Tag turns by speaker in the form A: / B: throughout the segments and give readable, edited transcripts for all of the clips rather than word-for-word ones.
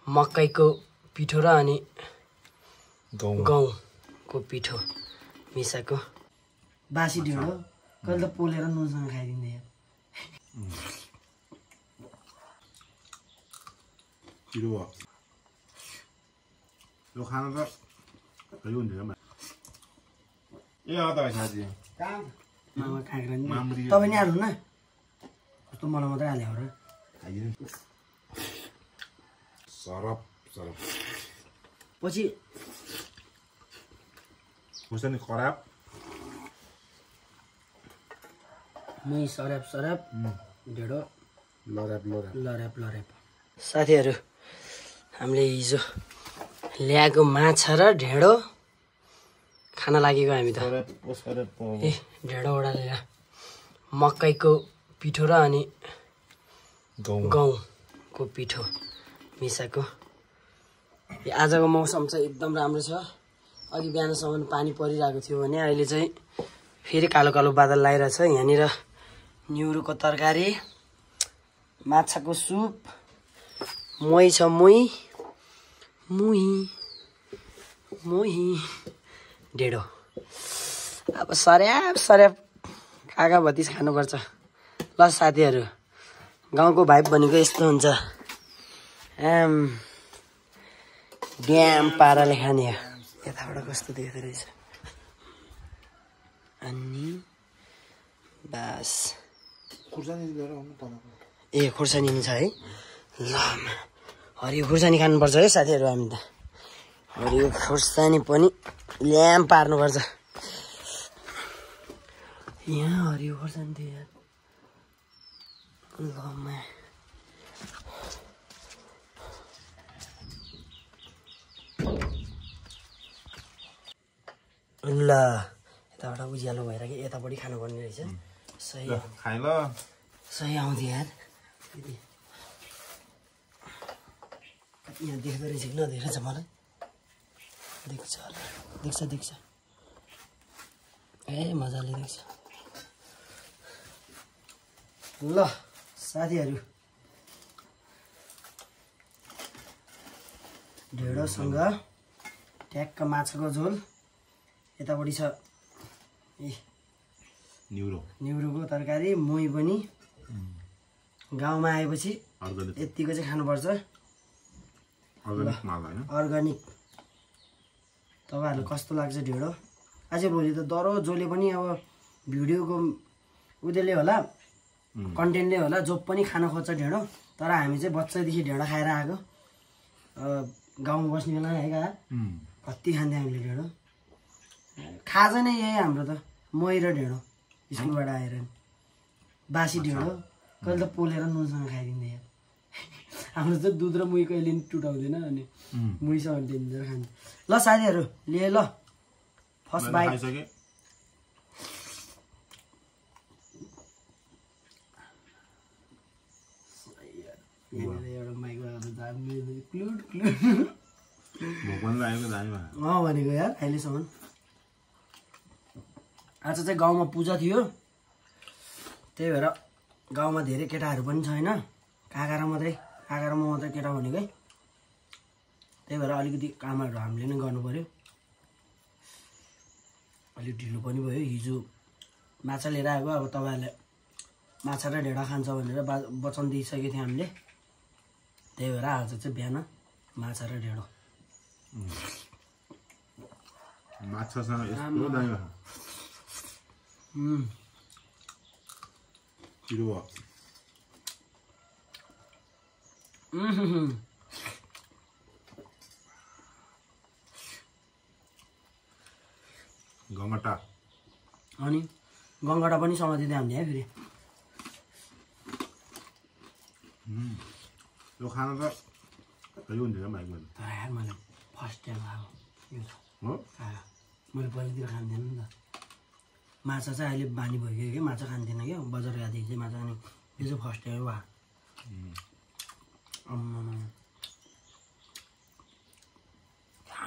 A: मकैको पिठो र अनि गहुँको पिठो मिसाको बासी ढेँडो कहिले त पोलेर नुनसँग खाइदिँदै
B: यो खाना त खै हुँदैन ए अँ तपाईँ साथी
A: मामा काँक्रा नि तपाईँ नि हाल्नु न कस्तो मलाई मात्रै हाल्यो हो र
B: सरप सरप
A: पछि
B: खुर्सानी खराब
A: मै सरप सरप ढेँडो
B: लराप लराप
A: लरेप लरेप साथीहरू हामीले हिजो ल्याएको माछा र ढेँडो खान लागेको हामी त ए ढेँडो ओडालेर मकैको पिठो र अनि गहुँको पिठो मिसाको आजको मौसम चाहिँ एकदम राम्रो छ अघि बिहानसम्म पानी परिरहेको थियो भने अहिले चाहिँ फेरि कालो कालो बादल लागिरहेछ यहाँनिर न्युरोको तरकारी माछाको सुप मोही छ मोही ढेँडो अब सर्याप सर्याप काका भतिस खानुपर्छ ल साथीहरू गाउँको भाइब भनेको यस्तो हुन्छ ड्याम पाराले खाने हो यताबाट कस्तो देख्दो रहेछ अनि बास ए खुर्सानी पनि छ है ल हरियो खुर्सानी खानुपर्छ है साथीहरू हामी त हरियो खुर्सानी पनि ल्याम पार्नुपर्छ यहाँ हरियो खुर्सानी थियो यार ल यताबाट उज्यालो भएर कि यतापट्टि खानुपर्ने रहेछ सही
B: खाइ ल
A: सही आउँथ्यो यार यहाँ देख्दो रहेछ कि नदेखेछ मलाई देख्छ होला देख्छ ए मजाले देख्छ ल साथीहरू ढेँडोसँग ट्याक्क माछाको झोल यतापट्टि छ ए न्युरोको तरकारी मोही पनि गाउँमा आएपछि यतिको चाहिँ खानुपर्छ अर्ग्यानिक तपाईँहरूलाई कस्तो लाग्छ ढेँडो अझै भोलि त दरो जसले पनि अब भिडियोको उदेले होला कन्टेन्टले होला जो पनि खान खोज्छ ढेँडो तर हामी चाहिँ बच्चादेखि ढेँडो खाएर आएको गाउँमा बस्ने बेला है का कति खान्थ्यो हामीले ढेँडो खाजा नै यही हाम्रो त मोही र ढेँडो स्कुलबाट आएर बासी ढेँडो कहिले त पोलेर नुनसँग खाइदिँदै हाम्रो चाहिँ दुध र मुही कहिले पनि टुटाउँदैन अनि मुहीसँग डेन्जर खान्छ ल साथीहरू लिए ल फर्स्ट बाइट एउटा माइक भनेको यार अहिलेसम्म आज चाहिँ गाउँमा पूजा थियो त्यही भएर गाउँमा धेरै केटाहरू पनि छैन काका र म मात्रै केटा भनेको है त्यही भएर अलिकति कामहरू हामीले नै गर्नु पर्यो अलिक ढिलो पनि भयो हिजो माछा लिएर आएको अब तपाईँहरूले माछा र ढेँडो खान्छ भनेर वचन दिइसकेको थियो हामीले त्यही भएर आज चाहिँ बिहान माछा र ढेँडो
B: माछासँग यस्तो दामी गङ्गटा
A: अनि गङ्गटा पनि समातिदियो हामीले है फेरि
B: यो खाना त खै हुँदैन भाइको
A: तर यार मैले फर्स्ट टाइम आएको यो
B: हो
A: मैले पहिलातिर खान्थेन नि त माछा चाहिँ अहिले बानी भइगयो कि माछा खान्थिनँ क्या बजार गएदेखि चाहिँ माछा खाने यो चाहिँ फर्स्ट टाइम भयो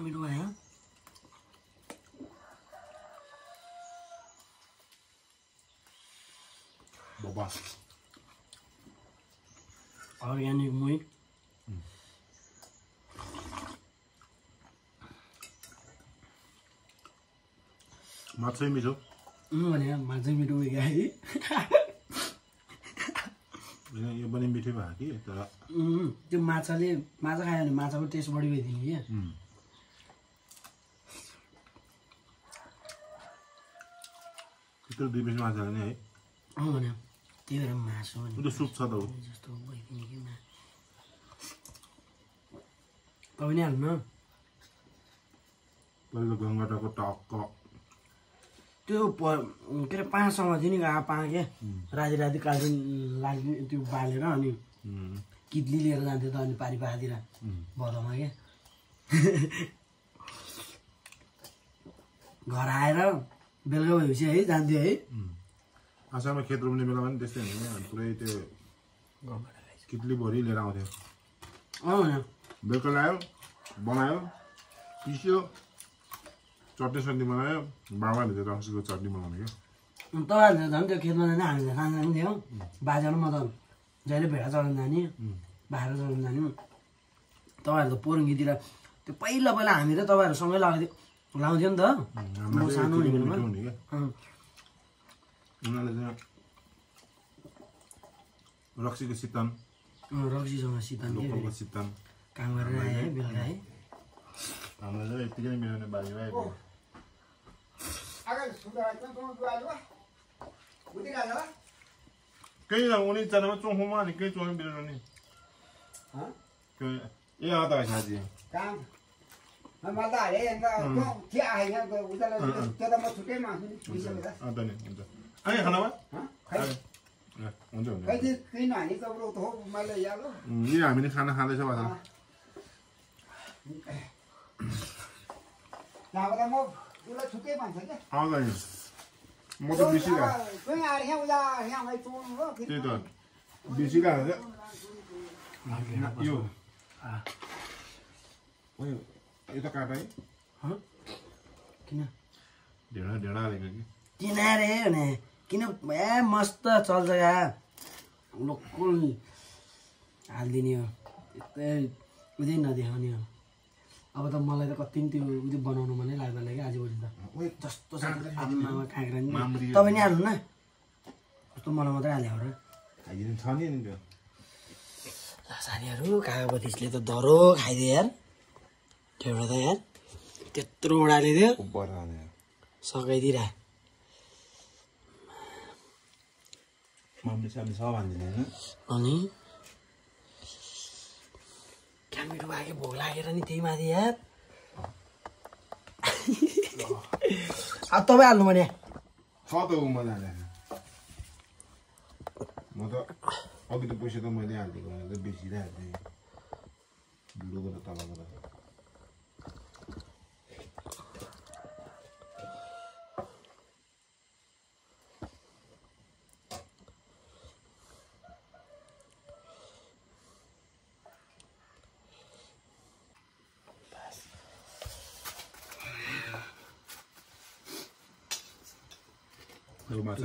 A: मिठो भयो अर्ग्यानिक मुही
B: माछै मिठो
A: भने माछा मिठो है
B: यो पनि मिठै भयो कि तर
A: त्यो माछा खायो भने माछाको टेस्ट बढी भइदिने क्या
B: त्यत्रो 2 पिस माछा नि है
A: भने त्यही भएर मासु
B: त्यो सुप छ त हो
A: जस्तो भइदिने कि तपाईँ नि हाल्नु
B: पहिलो गङ्गाटाको टक्क
A: त्यो के अरे पाँचसँग थियो नि पाँ के राति राति कालचिन लाग्ने त्यो बालेर अनि कित्ली लिएर जान्थ्यो त अनि पारी पाखातिर भदौमा के घर आएर बेलुका भएपछि है जान्थ्यो है
B: आसाममा खेत रोप्ने बेलामा पनि त्यस्तै हुने पुरै त्यो कित्ली भरि लिएर आउँथ्यो बेलुका ल्यायो बनायो पिस्यो चट्नी सट्नी बनायो बाबाले त्यो रक्सीको चट्नी बनाउने क्या
A: तपाईँहरूले झन् त्यो खेतमा जाने हामीले खाना जान्थ्यो बाजामा म त जहिले भेडा चढाउनु जाने बाख्रा चढाउनु जाने तपाईँहरू त पोरङ्गीतिर त्यो पहिला पहिला हामी त तपाईँहरूसँगै लाउँथ्यो नि त म सानो बेलामा
B: उनीहरूले चाहिँ रक्सीको सितन
A: रक्सीसँग सितन
B: लोकलको सितन
A: काम गरेर आयो है बेलुका है
B: हामीलाई चाहिँ यत्तिकै मिलाउने बाजे भाइ केही उनी जनामा चोखोमा अनि केही चोख्नु बिर्नु नि ए अँ त साथी अनि खानामा हुन्छ हुन्छ हामीले खाना खाँदैछ भन्छ आउँदैन म त बिर्सिरहेको त्यही त बिर्सिरहेको यो यो त काट है
A: किन
B: ढेँडा ढेँडा हालेको कि
A: किन रे भने किन ए मस्त चल्छ क्या लोकल हालिदिने हो यस्तै उदै नदेखाउने हो अब त मलाई त कति त्यो उयो बनाउनु मनै लाग्दैन क्या आजभोलि त जस्तो छ आमामा काँक्रा नि तपाईँ नि हाल्नु न कस्तो मलाई मात्रै हाल्यो र
B: खाइदिनु छ नि त्यो
A: साथीहरू काका बतिसले त दरो खाइदियो यार एउटा त यार त्यत्रो उडालिदियो सकाइदिइरह
B: मामले सामने सब हान्दिने होइन
A: अनि क्या मिठो लाग्यो भोक लागेर नि त्यही माथि यार अब तपाईँ हाल्नु भने
B: छ त ऊ मैले हालेको म त अघि त पैसा त मैले हालिदिएको त बेसी हाल्थेँ भिडियोको त तलको त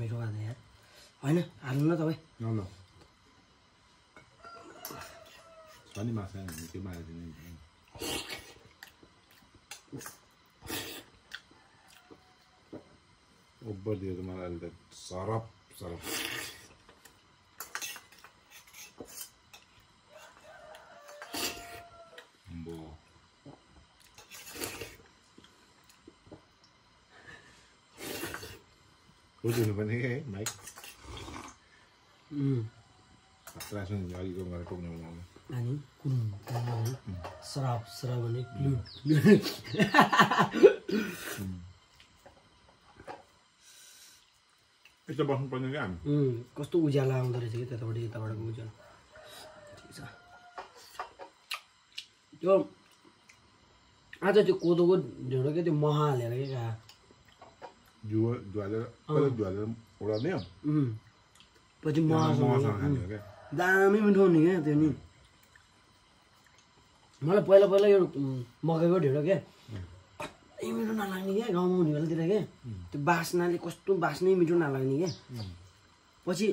A: मिठो खाँदा यार होइन हाल्नु न तपाईँ
B: न छ नि माछा त्यो मारिदिने ओभर दियो त मलाई अहिले त सरप सरप बुझ्नु पर्ने क्या है माइक खतरा सुन्नु अघिको गरेर टोक्ने बनाउनु
A: अनि कुन श्राप श्राप भने क्लुट
B: यस्तो बस्नुपर्ने क्या हामी
A: कस्तो उज्यालो आउँदो रहेछ कि त्यताबाट यताबाटको उज्यालो ठिक छ त्यो आज त्यो कोदोको ढेँडो क्या त्यो मह हालेर क्या
B: धुवालेर उडाउने
A: पछि महसँग
B: खाने क्या
A: दामी मिठो हुने क्या त्यो नि मलाई पहिला पहिला यो मकैको ढेँडो क्या कति मिठो नलाग्ने क्या गाउँमा हुने बेलातिर क्या त्यो बास्नाले कस्तो बास्नै मिठो नलाग्ने क्या पछि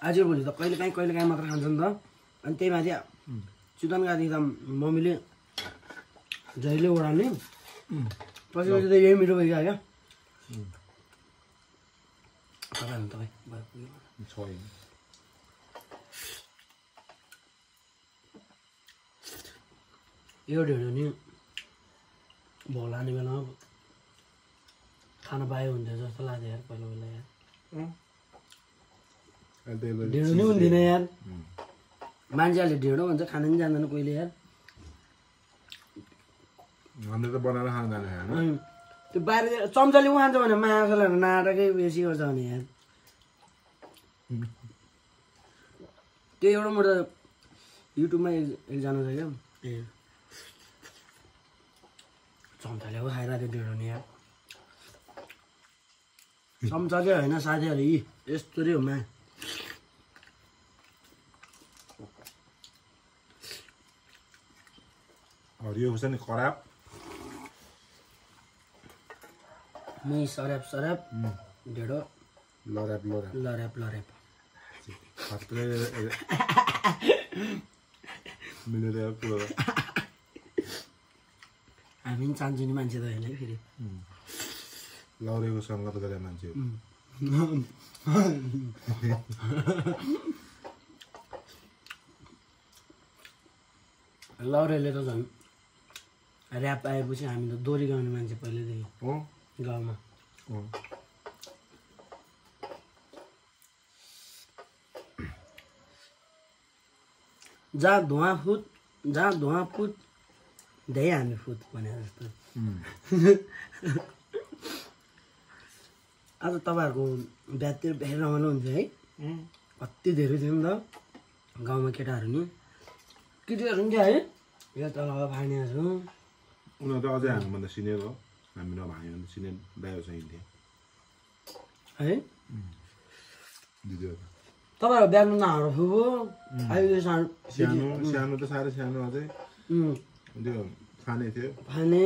A: आजभोलि त कहिले काहीँ मात्र खान्छ नि त अनि त्यही माथि चितवन गाडी त मम्मीले जहिले ओढाउने पछि पछि त यही मिठो भइगयो क्या तपाईँ यो ढेँडो नि भोक लाग्ने बेलामा खान पायो हुन्थ्यो जस्तो लाग्थ्यो यार पहिला पहिला यार ढेँडो नि हुन्थेन यार मान्छेहरूले ढेँडो भन्छ खान नि जान्दैन कोहीले यार
B: हामीले त बनाएर खान जाने
A: त्यो बाहिर चम्चाले खान्छ भने मासुलाई नाटकै बेसी गर्छ भने यार त्यो एउटा मोटा युट्युबमा एकजना छ क्या ए चम्चाले पो खाइरहेको थियो ढेँडो नि यार चम्चाले होइन साथीहरू यी यस्तो हो मा
B: हरियो खुर्सानी खराब
A: मै सराप सराप ढेँडो
B: लराप लराप
A: लराप लराप
B: खत्रै मिलेर पुरो
A: हामी पनि चाहन्छु नि मान्छे त होइन है फेरि
B: लौरेको सङ्गत गरे मान्छे
A: लौरेले त झन् ऱ्याप आएपछि हामी त दोहोरी गाउने मान्छे पहिल्यैदेखि
B: हो
A: गाउँमा जहाँ धुवा फुट धेरै हामी फुट भने जस्तो आज तपाईँहरूको बिहातिर धेरै रमाइलो हुन्छ है कति धेरै थियो नि त गाउँमा केटाहरू नि केटीहरू नि है यो तल भाग्नेहरू
B: उनीहरू त अझै हामीभन्दा सिनियर हो हामी नभाग्यो सिनियर दाइहरू चाहिँ हिँड्थ्यो
A: है
B: दिदीहरू
A: तपाईँहरू बिहान नहारो फुबो अहिले
B: सानो त साह्रै सानो अझै त्यो खाने थियो
A: खाने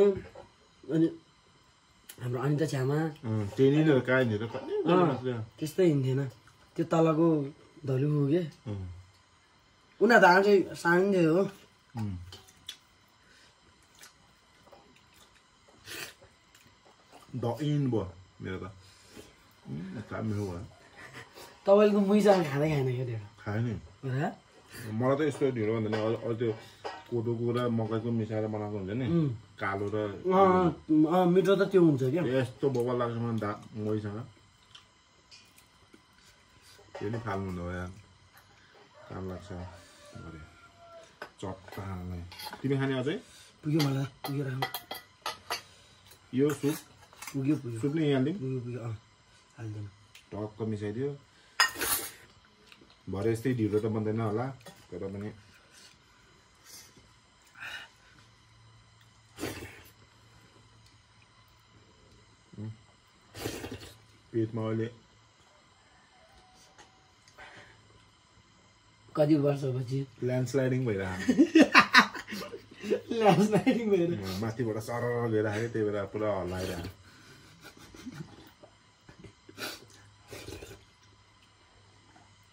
A: अनि हाम्रो अनिता छ्यामा
B: ट्रेनिङहरू कहाँनिर
A: त्यस्तै हिँड्थेन त्यो तलको धलु पुगे उनीहरू त आजै सानो थियो हो
B: इन भयो मेरो त मेरो भयो
A: तपाईँले त मुइसँग खाँदै खाएन क्या त्यो
B: खाएँ नि
A: हो
B: मलाई त यस्तो ढिँडो भन्दा नि अझ त्यो कोदोको र मकैको मिसाएर बनाएको हुन्छ नि कालो र
A: मिठो त त्यो हुन्छ क्या
B: यस्तो बोबा लाग्छ मलाई मैसँग त्यो नि फाल्नु हो यार काम लाग्छ अरे चट्टा खानलाई तिमी खाने अझै
A: पुग्यो मलाई पुगेर
B: यो सुप
A: पुग्यो
B: सुप नि हालिदिउँ
A: पुग्यो हाल्दैन
B: टक्क मिसाइदियो भरे यस्तै ढिलो त बन्दैन होला तर पनि पेटमा अहिले
A: कति वर्षपछि
B: ल्यान्डस्लाइडिङ भइरहेको
A: ल्यान्डस्लाइडिङ भएर
B: माथिबाट सर गइरहेको त्यही भएर पुरा हल्लाइरहेको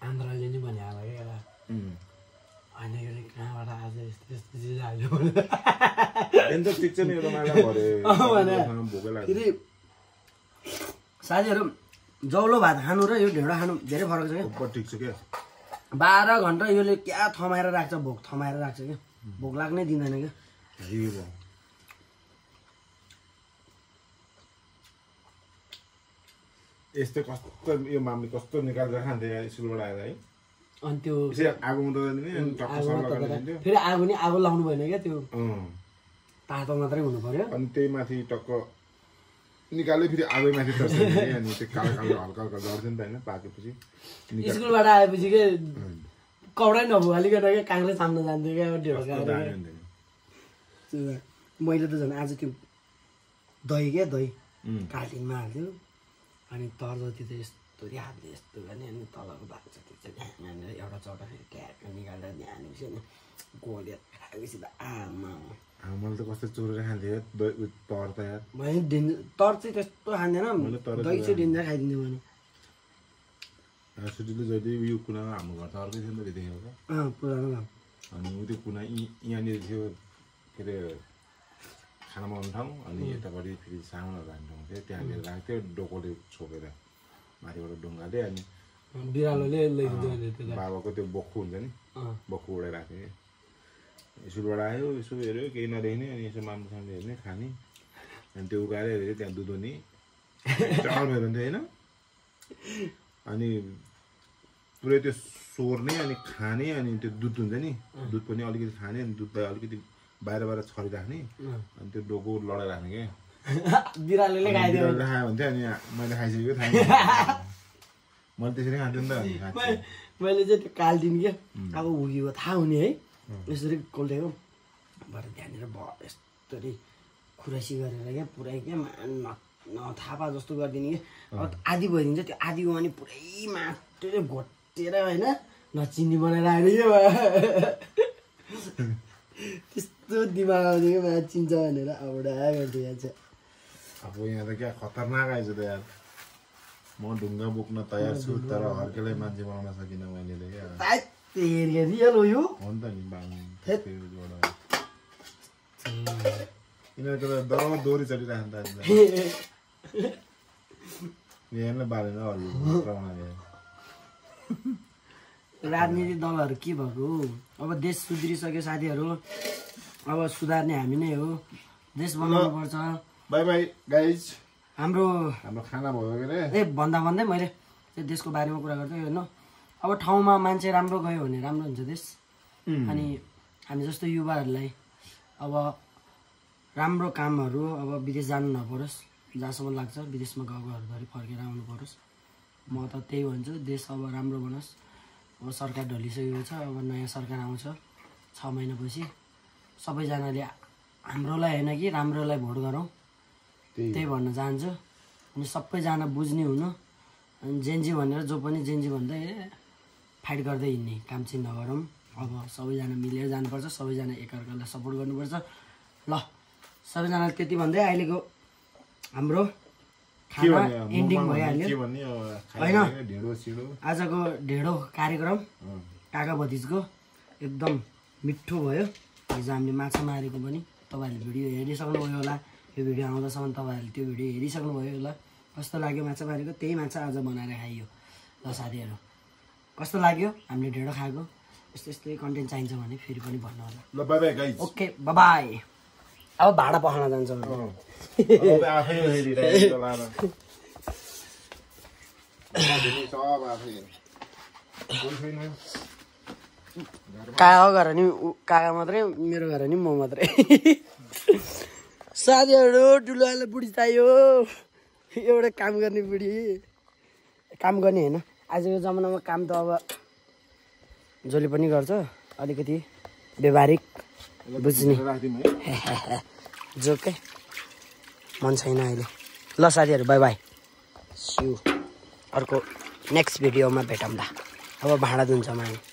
A: आन्द्राले नि भने होला क्या होइन कहाँबाट आज यस्तो यस्तो चिज हाल्यो
B: ठिक छ नि एउटा माला भोकै लाग्छ
A: फेरि साथीहरू जौलो भात खानु र यो ढेँडो खानु धेरै फरक छ क्या
B: ठिक छ क्या
A: 12 घन्टा यसले क्या थमाएर राख्छ भोक थमाएर राख्छ क्या भोक लाग्नै दिँदैन क्या
B: यस्तो कस्तो यो मामले कस्तो निकालेर खान्थ्यो स्कुलबाट आएर है
A: अनि त्यो
B: आगोमा
A: फेरि आगो नि आगो लाउनु भएन क्या त्यो तातो मात्रै हुनु पर्यो
B: अनि त्यही माथि टक्क निकाल्यो फेरि आगो माथि अनि त्यो कालो कालो हल्का हल्का झर्थ्यो नि त होइन पाकेपछि
A: स्कुलबाट आएपछि के कौडै नभुवालिकन क्या काङ्ग्रेस साम्न जान्थ्यो क्या ढेँडो खाएर मैले त झन् आज त्यो दही क्या दही कार्टिनमा हाल्थ्यो अनि तर जति त यस्तो हातले यस्तो गर्ने अनि तलको भाग छ त्यो चाहिँ एउटा चौटा ट्याक निकालेर ध्यानेपछि अनि गोले खाएपछि त आमा
B: मैले त कस्तो चोरेर खान्थेँ तर त यार
A: मैले तर चाहिँ त्यस्तो खाँदैन दही चाहिँ डेन्जर खाइदिन्थ्यो मैले
B: सुटीले जहिले उयो कुना हाम्रो घर त अर्कै थियो नि त त्यतिखेर त
A: पुरानो
B: अनि उ त्यो कुना यहाँनिर थियो के अरे खाना बनाउने ठाउँ अनि यतापट्टि फेरि सामानहरू हाल्ने ठाउँ थियो त्यहाँ लिएर राखेको थियो डोकोले छोपेर माथिबाट ढुङ्गाले अनि
C: बिरालोले लैदियो
B: बाबाको त्यो बक्खु हुन्छ नि बक्खु उडाइरहेको थियो स्कुलबाट आयो यसो हेऱ्यो केही नदेख्ने अनि यसो मामु सामले हेर्ने खाने अनि त्यो उकाएर हेरेको त्यहाँ दुध हुने चामल भयो हुन्थ्यो होइन अनि पुरै त्यो सोर्ने अनि खाने अनि त्यो दुध हुन्छ नि दुध पनि अलिकति खाने अनि दुधलाई अलिकति बाहिर छरिराख्ने अनि त्यो डोको लडाइराख्ने क्या
A: बिरालोले खाइदियो
B: खायो भन्थ्यो अनि मैले खाइसकेको थाहा मैले त्यसरी खान्थेँ नि त
A: मैले चाहिँ त्यो काल्दिनु क्या अब हुगेको थाहा हुने है यसरी कोल्टेको भएर त्यहाँनिर यस्तरी खुरासी गरेर क्या पुरै क्या थापा जस्तो गरिदिने कि अब आधी भइदिन्छ त्यो आधीको अनि पुरै माटोले घोटेर होइन नचिनी बनाएर आएर क्या त्यस्तो दिमाग आउँथ्यो क्या माछा चिन्छ भनेर औडा गर्थ्यो यहाँ चाहिँ
B: अब यहाँ त क्या खतरनाक आएछ त यार म ढुङ्गा बोक्न तयार छु तर हर्केलाई मान्छे बनाउन सकिनँ मैले क्या
A: रियल हो यो
B: हो नि त नि यिनीहरूको त दरबार दोहोरी चलिरहेको त हेर्न बालेन
A: राजनीतिक दलहरू के भएको अब देश सुध्रिसक्यो साथीहरू अब सुधार्ने हामी नै हो देश बनाउनु पर्छ
B: बाई बाई गाइज
A: हाम्रो
B: खाना भयो के रे
A: भन्दा भन्दै मैले त्यो देशको बारेमा कुरा गर्दै होइन अब ठाउँमा मान्छे राम्रो गयो भने राम्रो हुन्छ देश अनि हामी जस्तो युवाहरूलाई अब राम्रो कामहरू अब विदेश जानु नपरोस् जहाँसम्म लाग्छ विदेशमा गएकोहरूभरि फर्केर आउनु परोस् म त त्यही भन्छु देश अब राम्रो बनोस् अब सरकार ढलिसकेको छ अब नयाँ सरकार आउँछ 6 महिनापछि सबैजनाले हाम्रोलाई होइन कि राम्रोलाई भोट गरौँ त्यही भन्न चाहन्छु अनि सबैजना बुझ्ने हुनु अनि जेन्जी भनेर जो पनि जेन्जी भन्दै फाइट गर्दै हिँड्ने काम चाहिँ नगरौँ अब सबैजना मिलेर जानुपर्छ सबैजना एकअर्कालाई सपोर्ट गर्नुपर्छ ल सबैजनाले त्यति भन्दै अहिलेको हाम्रो खाना एन्डिङ भइहाल्यो होइन आजको ढेँडो कार्यक्रम काका भतिजको एकदम मिठो भयो हिजो हामीले माछा मारेको पनि तपाईँहरूले भिडियो हेरिसक्नुभयो होला यो भिडियो आउँदासम्म तपाईँहरूले त्यो भिडियो हेरिसक्नुभयो होला कस्तो लाग्यो माछा मारेको त्यही माछा आज बनाएर खाइयो ल साथीहरू कस्तो लाग्यो हामीले ढेँडो खाएको यस्तै कन्टेन्ट चाहिन्छ भने फेरि पनि भन्नु होला
B: ल bye bye guys
A: okay bye bye अब भाडा पखाल्न जान्छ काका घर नि काका मात्रै मेरो घर नि म मात्रै साथीहरू ठुलोलाई बुढी चाहियो एउटा काम गर्ने बुढी काम गर्ने होइन आजको जमानामा काम त अब जसले पनि गर्छ अलिकति व्यवहारिक बुझ्ने जोकै मन छैन अहिले ल साथीहरू बाई बाई सिउ अर्को नेक्स्ट भिडियोमा भेटौँला अब भाँडा धुन्छ मैले